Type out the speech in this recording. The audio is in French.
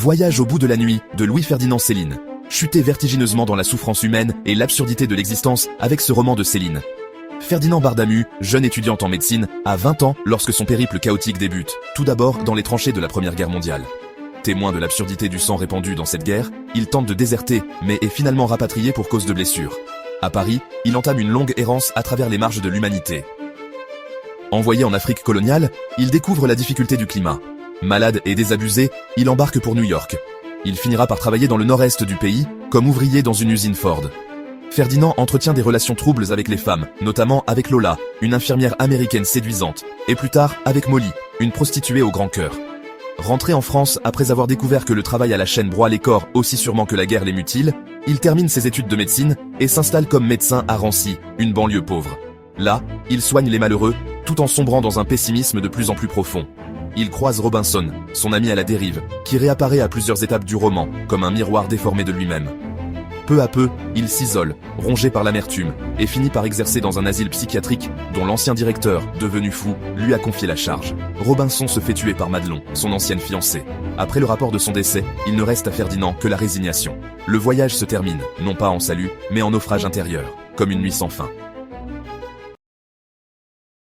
Voyage au bout de la nuit, de Louis-Ferdinand Céline. Chutez vertigineusement dans la souffrance humaine et l'absurdité de l'existence avec ce roman de Céline. Ferdinand Bardamu, jeune étudiant en médecine, a 20 ans lorsque son périple chaotique débute, tout d'abord dans les tranchées de la Première Guerre mondiale. Témoin de l'absurdité du sang répandu dans cette guerre, il tente de déserter, mais est finalement rapatrié pour cause de blessures. À Paris, il entame une longue errance à travers les marges de l'humanité. Envoyé en Afrique coloniale, il découvre la difficulté du climat. Malade et désabusé, il embarque pour New York. Il finira par travailler dans le nord-est du pays, comme ouvrier dans une usine Ford. Ferdinand entretient des relations troubles avec les femmes, notamment avec Lola, une infirmière américaine séduisante, et plus tard avec Molly, une prostituée au grand cœur. Rentré en France après avoir découvert que le travail à la chaîne broie les corps aussi sûrement que la guerre les mutile, il termine ses études de médecine et s'installe comme médecin à Rancy, une banlieue pauvre. Là, il soigne les malheureux, tout en sombrant dans un pessimisme de plus en plus profond. Il croise Robinson, son ami à la dérive, qui réapparaît à plusieurs étapes du roman, comme un miroir déformé de lui-même. Peu à peu, il s'isole, rongé par l'amertume, et finit par exercer dans un asile psychiatrique dont l'ancien directeur, devenu fou, lui a confié la charge. Robinson se fait tuer par Madelon, son ancienne fiancée. Après le rapport de son décès, il ne reste à Ferdinand que la résignation. Le voyage se termine, non pas en salut, mais en naufrage intérieur, comme une nuit sans fin.